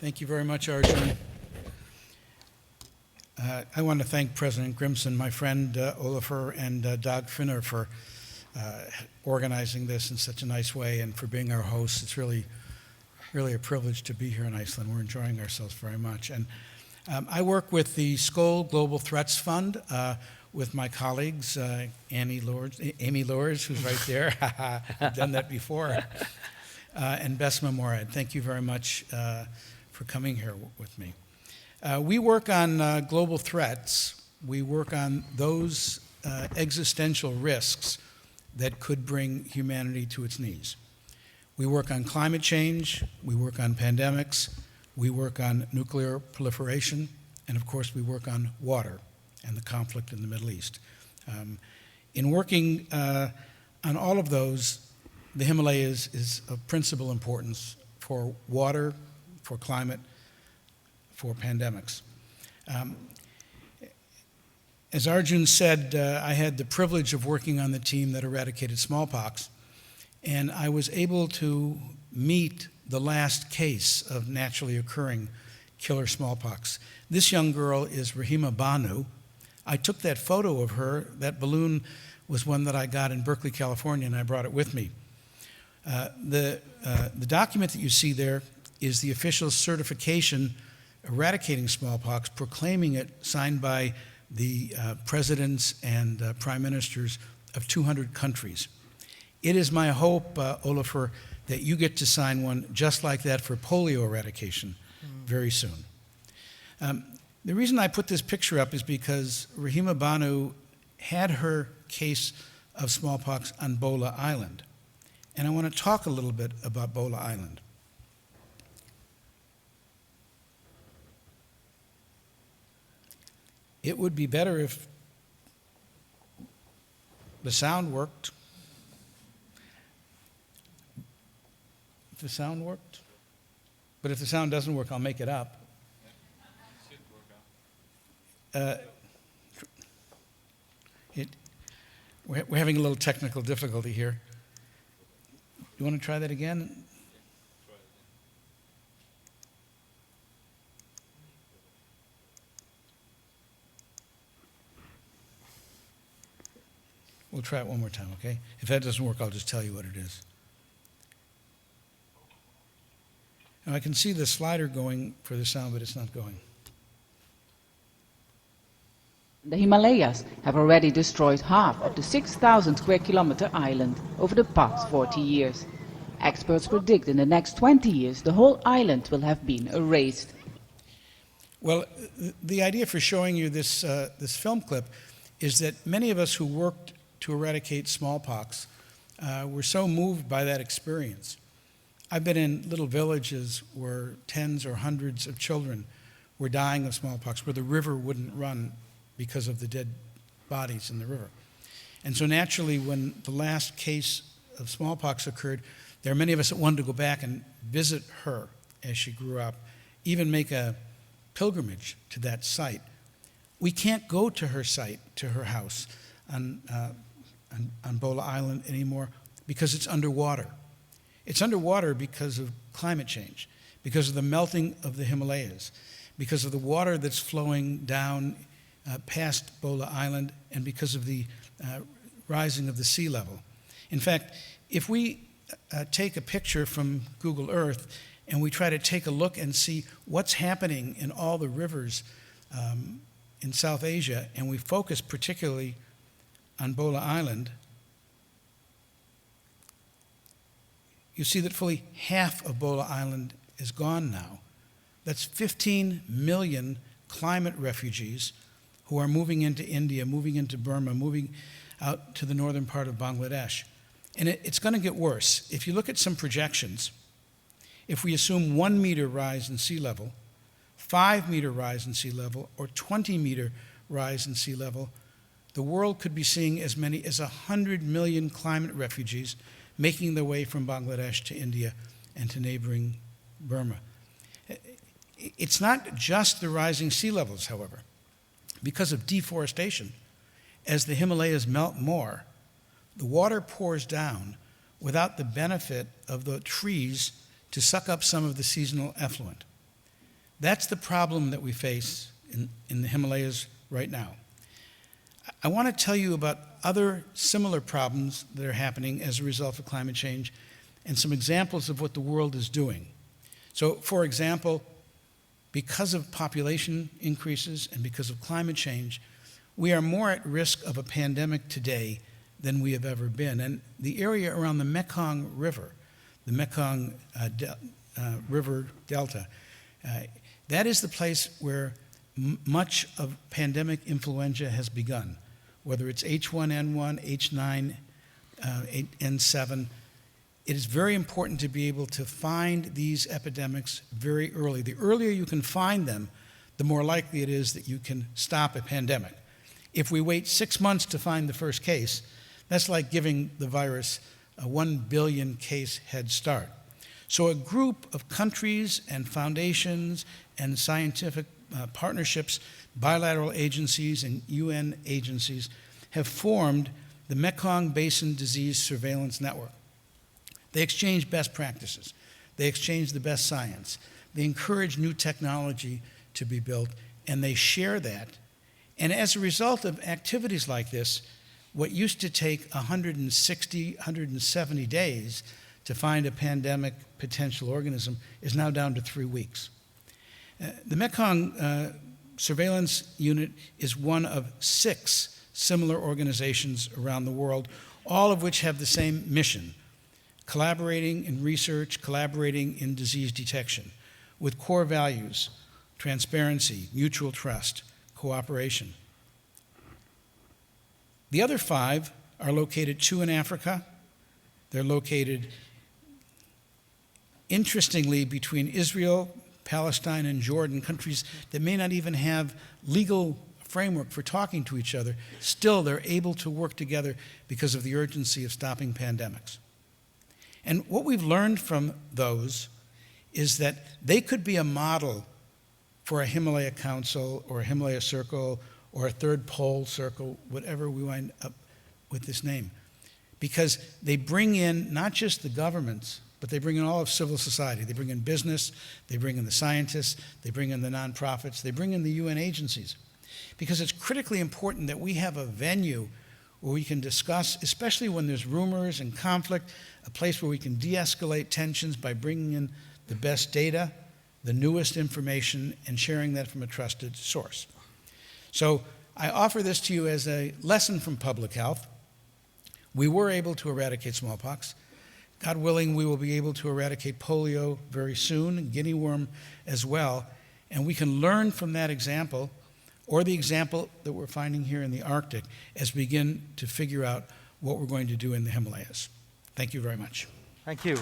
Thank you very much, Arjun. I want to thank President Grimson, my friend Olafur, and Dag Finner for organizing this in such a nice way and for being our hosts. It's really a privilege to be here in Iceland. We're enjoying ourselves very much. And I work with the Skoll Global Threats Fund with my colleagues, Amy Lors, who's right there. I've done that before. And Besma Morad. Thank you very much for coming here with me. We work on global threats. We work on those existential risks that could bring humanity to its knees. We work on climate change, we work on pandemics, we work on nuclear proliferation, and of course we work on water and the conflict in the Middle East. In working on all of those, the Himalayas is of principal importance for water, for climate, for pandemics. As Arjun said, I had the privilege of working on the team that eradicated smallpox, and I was able to meet the last case of naturally occurring killer smallpox. This young girl is Rahima Banu. I took that photo of her. That balloon was one that I got in Berkeley, California, and I brought it with me. The document that you see there is the official certification eradicating smallpox, proclaiming it, signed by the presidents and prime ministers of 200 countries. It is my hope, Olafur, that you get to sign one just like that for polio eradication very soon. The reason I put this picture up is because Rahima Banu had her case of smallpox on Bola Island. And I want to talk a little bit about Bola Island. It would be better if the sound worked. If the sound worked. But if the sound doesn't work, I'll make it up. We're having a little technical difficulty here. You want to try that again? We'll try it one more time, okay? If that doesn't work, I'll just tell you what it is. Now I can see the slider going for the sound, but it's not going. The Himalayas have already destroyed half of the 6,000 square kilometer island over the past 40 years. Experts predict in the next 20 years the whole island will have been erased. Well, the idea for showing you this film clip is that many of us who worked to eradicate smallpox were so moved by that experience. I've been in little villages where tens or hundreds of children were dying of smallpox, where the river wouldn't run because of the dead bodies in the river. And so naturally, when the last case of smallpox occurred, there are many of us that wanted to go back and visit her as she grew up, even make a pilgrimage to that site. We can't go to her site, to her house on Bola Island anymore because it's underwater. It's underwater because of climate change, because of the melting of the Himalayas, because of the water that's flowing down past Bola Island, and because of the rising of the sea level. In fact, if we take a picture from Google Earth and we try to take a look and see what's happening in all the rivers in South Asia, and we focus particularly on Bola Island, you see that fully half of Bola Island is gone now. That's 15 million climate refugees who are moving into India, moving into Burma, moving out to the northern part of Bangladesh. And it's going to get worse. If you look at some projections, if we assume 1 meter rise in sea level, 5 meter rise in sea level, or 20 meter rise in sea level, the world could be seeing as many as 100 million climate refugees making their way from Bangladesh to India and to neighboring Burma. It's not just the rising sea levels, however. Because of deforestation, as the Himalayas melt more, the water pours down without the benefit of the trees to suck up some of the seasonal effluent. That's the problem that we face in the Himalayas right now. I want to tell you about other similar problems that are happening as a result of climate change and some examples of what the world is doing. So, for example, because of population increases and because of climate change, we are more at risk of a pandemic today than we have ever been. And the area around the Mekong River, the Mekong River Delta, that is the place where much of pandemic influenza has begun, whether it's H1N1, H9N7. It is very important to be able to find these epidemics very early. The earlier you can find them, the more likely it is that you can stop a pandemic. If we wait 6 months to find the first case, that's like giving the virus a 1 billion case head start. So a group of countries and foundations and scientific partnerships, bilateral agencies and UN agencies have formed the Mekong Basin Disease Surveillance Network. They exchange best practices. They exchange the best science. They encourage new technology to be built, and they share that. And as a result of activities like this, what used to take 160, 170 days to find a pandemic potential organism is now down to 3 weeks. The Mekong Surveillance Unit is one of 6 similar organizations around the world, all of which have the same mission: collaborating in research, collaborating in disease detection, with core values: transparency, mutual trust, cooperation. The other 5 are located, 2 in Africa. They're located, interestingly, between Israel, Palestine, and Jordan, countries that may not even have legal framework for talking to each other. Still, they're able to work together because of the urgency of stopping pandemics. And what we've learned from those is that they could be a model for a Himalaya Council or a Himalaya Circle or a Third Pole Circle, whatever we wind up with this name, because they bring in not just the governments, but they bring in all of civil society. They bring in business, they bring in the scientists, they bring in the nonprofits, they bring in the UN agencies. Because it's critically important that we have a venue where we can discuss, especially when there's rumors and conflict, a place where we can de-escalate tensions by bringing in the best data, the newest information, and sharing that from a trusted source. So I offer this to you as a lesson from public health. We were able to eradicate smallpox. God willing, we will be able to eradicate polio very soon, and guinea worm as well. And we can learn from that example, or the example that we're finding here in the Arctic, as we begin to figure out what we're going to do in the Himalayas. Thank you very much. Thank you.